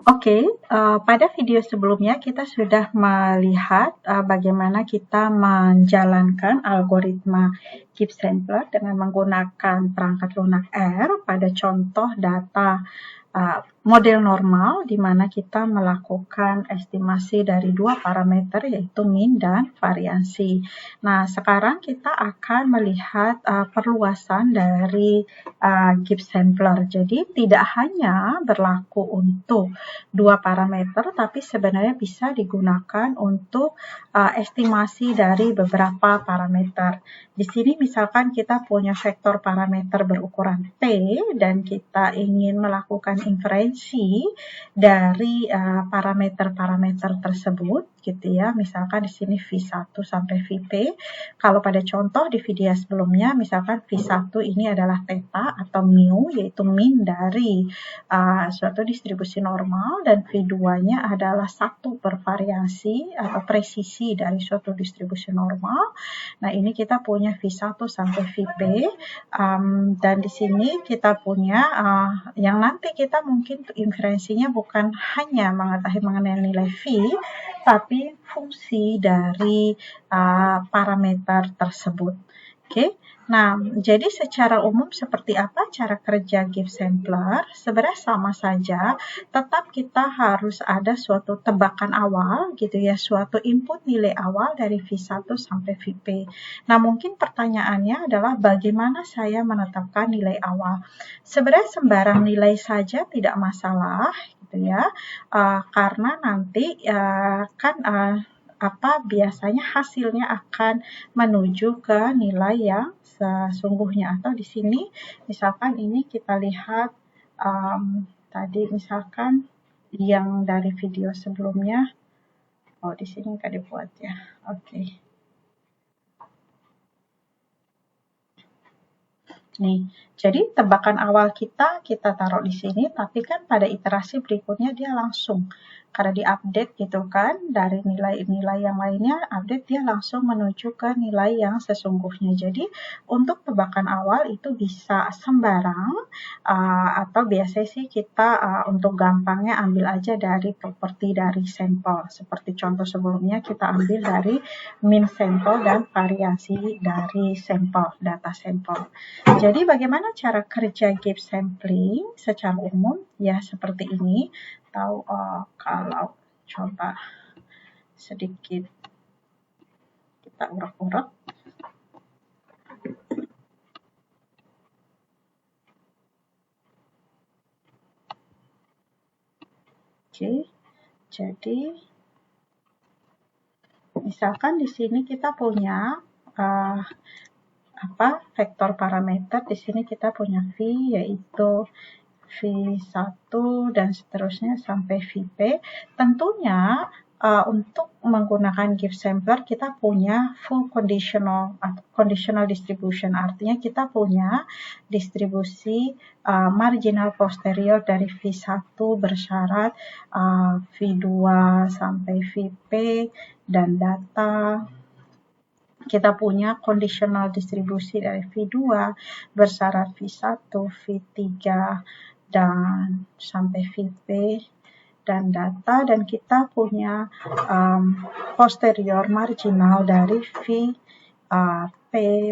Oke, pada video sebelumnya kita sudah melihat bagaimana kita menjalankan algoritma Gibbs-Sampler dengan menggunakan perangkat lunak R pada contoh data model normal di mana kita melakukan estimasi dari dua parameter yaitu mean dan variansi. Nah, sekarang kita akan melihat perluasan dari Gibbs-Sampler. Jadi tidak hanya berlaku untuk dua parameter, tapi sebenarnya bisa digunakan untuk estimasi dari beberapa parameter. Di sini misalkan kita punya vektor parameter berukuran P dan kita ingin melakukan inferensi dari parameter-parameter tersebut gitu ya. Misalkan di sini V1 sampai Vp. Kalau pada contoh di video sebelumnya misalkan V1 ini adalah theta atau mu yaitu mean dari suatu distribusi normal dan V2-nya adalah satu pervariansi atau presisi dari suatu distribusi normal. Nah, ini kita punya V1 sampai Vp dan di sini kita punya yang nanti kita mungkin inferensinya bukan hanya mengetahui mengenai nilai V, tapi fungsi dari parameter tersebut. Oke. Nah, jadi secara umum seperti apa cara kerja Gibbs-Sampler? Sebenarnya sama saja, tetap kita harus ada suatu tebakan awal gitu ya, suatu input nilai awal dari V1 sampai Vp. Nah, mungkin pertanyaannya adalah bagaimana saya menetapkan nilai awal? Sebenarnya sembarang nilai saja tidak masalah gitu ya, karena nanti biasanya hasilnya akan menuju ke nilai yang sesungguhnya. Atau di sini misalkan ini kita lihat tadi misalkan yang dari video sebelumnya. Oh, di sini nggak dibuat ya. Oke. Nih, jadi tebakan awal kita taruh di sini, tapi kan pada iterasi berikutnya dia langsung karena diupdate gitu kan, dari nilai-nilai yang lainnya update dia langsung menuju ke nilai yang sesungguhnya. Jadi untuk tebakan awal itu bisa sembarang atau biasanya sih kita untuk gampangnya ambil aja dari properti dari sampel. Seperti contoh sebelumnya kita ambil dari mean sampel dan variasi dari sampel, data sampel. Jadi bagaimana cara kerja Gibbs sampling secara umum? Ya seperti ini. Atau kalau coba sedikit kita urak-urak. Oke, jadi misalkan di sini kita punya vektor parameter. Di sini kita punya V yaitu V1 dan seterusnya sampai Vp. Tentunya untuk menggunakan Gibbs-Sampler kita punya full conditional distribution. Artinya kita punya distribusi marginal posterior dari V1 bersyarat V2 sampai Vp dan data. Kita punya conditional distribusi dari V2 bersyarat V1, V3 dan sampai Vp dan data, dan kita punya posterior marginal dari P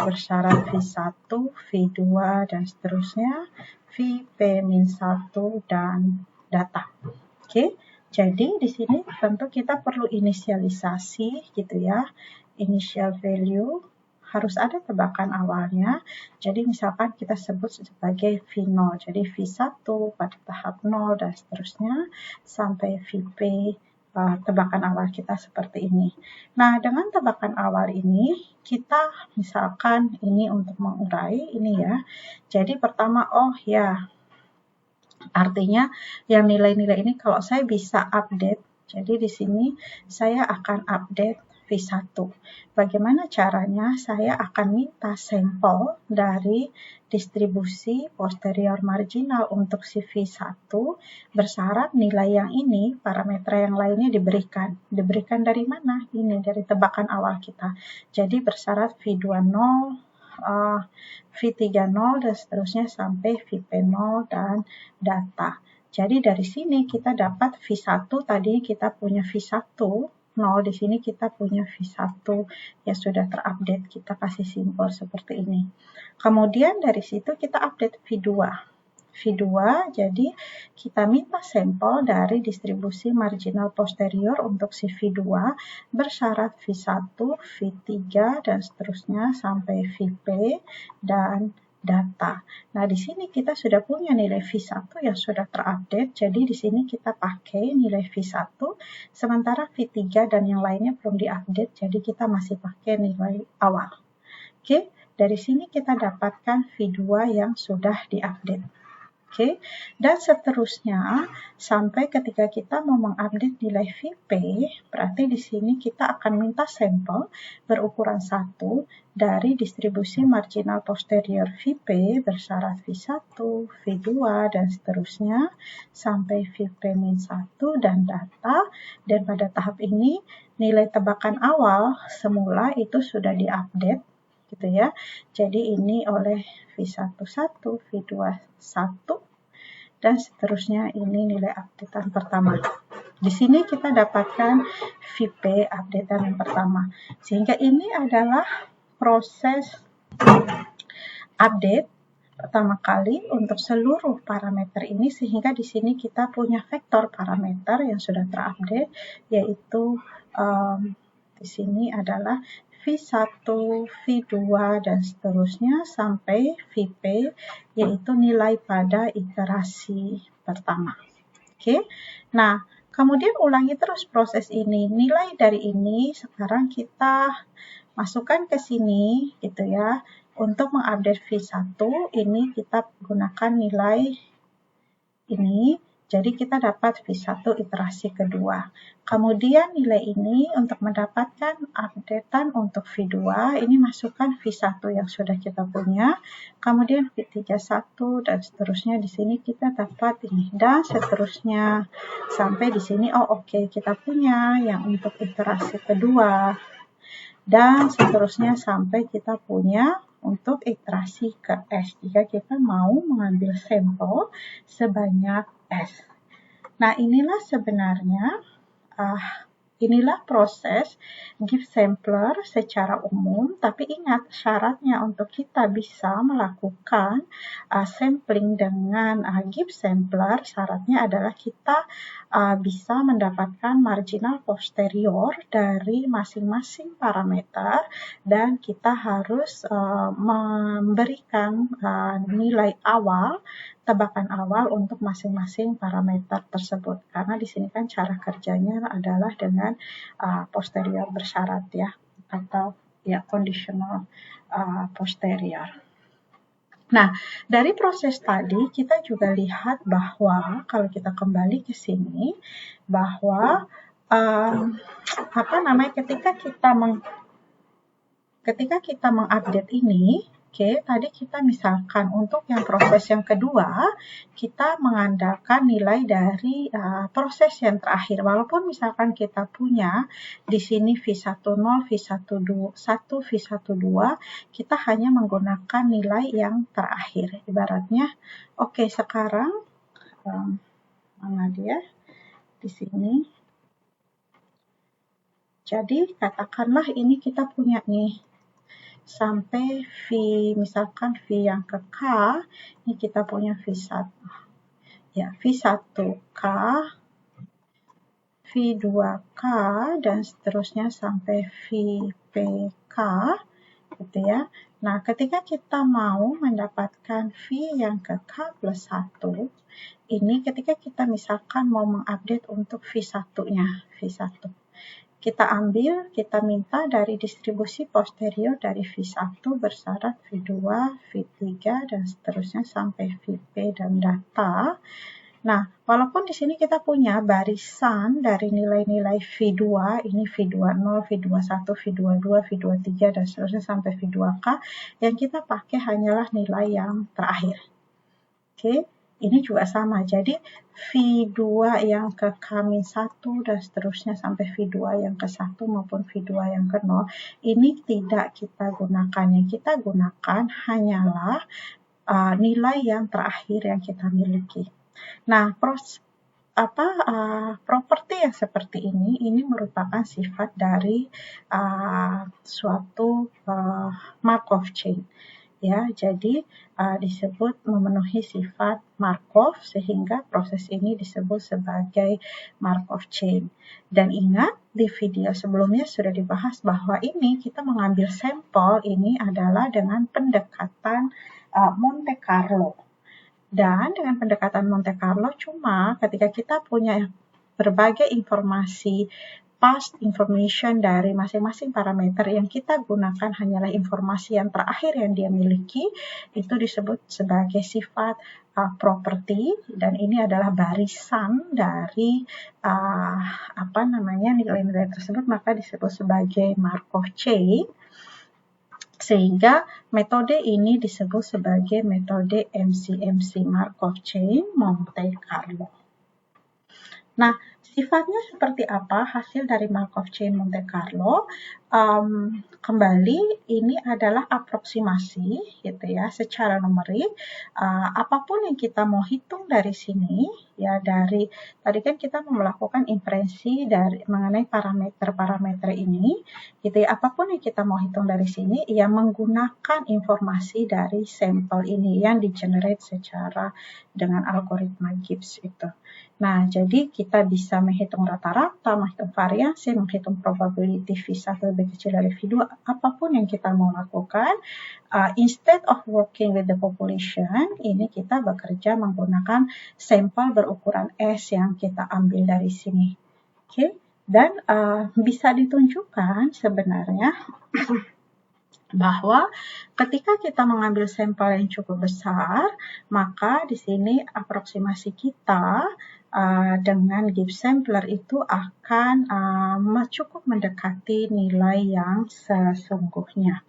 bersyarat V1, V2 dan seterusnya, Vp-1 dan data. Oke, jadi di sini tentu kita perlu inisialisasi gitu ya. Initial value harus ada tebakan awalnya. Jadi misalkan kita sebut sebagai V0. Jadi V1 pada tahap 0 dan seterusnya sampai Vp tebakan awal kita seperti ini. Nah, dengan tebakan awal ini kita misalkan ini untuk mengurai ini ya. Jadi pertama artinya yang nilai-nilai ini kalau saya bisa update. Jadi di sini saya akan update V1. Bagaimana caranya? Saya akan minta sampel dari distribusi posterior marginal untuk si V1 bersyarat nilai yang ini, parameter yang lainnya diberikan. Diberikan dari mana? Ini dari tebakan awal kita. Jadi bersyarat V2 0, V3 0 dan seterusnya sampai Vp 0 dan data. Jadi dari sini kita dapat V1, tadi kita punya V1, 0, di sini kita punya V1 yang sudah terupdate, kita kasih simbol seperti ini. Kemudian dari situ kita update V2. V2, jadi kita minta sampel dari distribusi marginal posterior untuk si V2 bersyarat V1, V3, dan seterusnya sampai VP dan data. Nah, di sini kita sudah punya nilai V1 yang sudah terupdate, jadi di sini kita pakai nilai V1, sementara V3 dan yang lainnya belum diupdate, jadi kita masih pakai nilai awal. Oke, dari sini kita dapatkan V2 yang sudah diupdate. Oke, dan seterusnya sampai ketika kita mau mengupdate nilai VP, berarti di sini kita akan minta sampel berukuran 1 dari distribusi marginal posterior VP bersyarat V1, V2, dan seterusnya sampai VP-1 dan data. Dan pada tahap ini nilai tebakan awal semula itu sudah diupdate, gitu ya. Jadi ini oleh V11, V21, dan seterusnya ini nilai updatean pertama. Di sini kita dapatkan VP updatean yang pertama. Sehingga ini adalah proses update pertama kali untuk seluruh parameter ini, sehingga di sini kita punya vektor parameter yang sudah terupdate, yaitu di sini adalah V1, V2, dan seterusnya sampai VP, yaitu nilai pada iterasi pertama. Oke, nah kemudian ulangi terus proses ini. Nilai dari ini sekarang kita masukkan ke sini, gitu ya. Untuk mengupdate V1, ini kita gunakan nilai ini. Jadi kita dapat V1 iterasi kedua. Kemudian nilai ini untuk mendapatkan updatean untuk V2, ini masukkan V1 yang sudah kita punya. Kemudian V31 dan seterusnya, di sini kita dapat ini. Dan seterusnya sampai di sini, oh oke, kita punya yang untuk iterasi kedua. Dan seterusnya sampai kita punya untuk iterasi ke S, jika kita mau mengambil sampel sebanyak S. Nah, inilah sebenarnya inilah proses give sampler secara umum, tapi ingat syaratnya untuk kita bisa melakukan sampling dengan give sampler, syaratnya adalah kita bisa mendapatkan marginal posterior dari masing-masing parameter, dan kita harus memberikan nilai awal, tebakan awal untuk masing-masing parameter tersebut. Karena di sini kan cara kerjanya adalah dengan posterior bersyarat ya, atau ya conditional posterior. Nah, dari proses tadi kita juga lihat bahwa kalau kita kembali ke sini bahwa ketika kita mengupdate ini, oke, tadi kita misalkan untuk yang proses yang kedua, kita mengandalkan nilai dari proses yang terakhir. Walaupun misalkan kita punya di sini V10, V11, V12, kita hanya menggunakan nilai yang terakhir. Ibaratnya, oke, sekarang mana dia di sini. Jadi katakanlah ini kita punya nih sampai V, misalkan V yang ke K, ini kita punya V1, ya V1K, V2K, dan seterusnya sampai VPK, gitu ya. Nah, ketika kita mau mendapatkan V yang ke K plus 1, ini ketika kita misalkan mau mengupdate untuk V1-nya, V1. Kita ambil, kita minta dari distribusi posterior dari V1 bersyarat V2, V3, dan seterusnya sampai VP dan data. Nah, walaupun di sini kita punya barisan dari nilai-nilai V2, ini V20, V21, V22, V23, dan seterusnya sampai V2K, yang kita pakai hanyalah nilai yang terakhir. Oke. Ini juga sama, jadi V2 yang ke K-1 dan seterusnya sampai V2 yang ke 1 maupun V2 yang ke 0, ini tidak kita gunakan. Yang kita gunakan hanyalah nilai yang terakhir yang kita miliki. Nah, properti yang seperti ini merupakan sifat dari suatu Markov chain. Ya, jadi disebut memenuhi sifat Markov sehingga proses ini disebut sebagai Markov chain. Dan ingat di video sebelumnya sudah dibahas bahwa ini kita mengambil sampel ini adalah dengan pendekatan Monte Carlo. Dan dengan pendekatan Monte Carlo cuma ketika kita punya berbagai informasi past information dari masing-masing parameter yang kita gunakan hanyalah informasi yang terakhir yang dia miliki, itu disebut sebagai sifat property, dan ini adalah barisan dari nilai-nilai tersebut, maka disebut sebagai Markov chain. Sehingga metode ini disebut sebagai metode MCMC Markov chain Monte Carlo. Nah, sifatnya seperti apa hasil dari Markov chain Monte Carlo? Kembali ini adalah aproksimasi gitu ya, secara numerik. Apapun yang kita mau hitung dari sini ya, dari tadi kan kita melakukan inferensi dari mengenai parameter-parameter ini gitu ya. Apapun yang kita mau hitung dari sini ya menggunakan informasi dari sampel ini yang di-generate secara dengan algoritma Gibbs itu. Nah, jadi kita bisa menghitung rata-rata, menghitung variasi, menghitung probability V1 lebih kecil dari V2, apapun yang kita mau lakukan. Instead of working with the population, ini kita bekerja menggunakan sampel berukuran S yang kita ambil dari sini. Oke, dan bisa ditunjukkan sebenarnya bahwa ketika kita mengambil sampel yang cukup besar, maka di sini aproksimasi kita dengan Gibbs sampler itu akan cukup mendekati nilai yang sesungguhnya.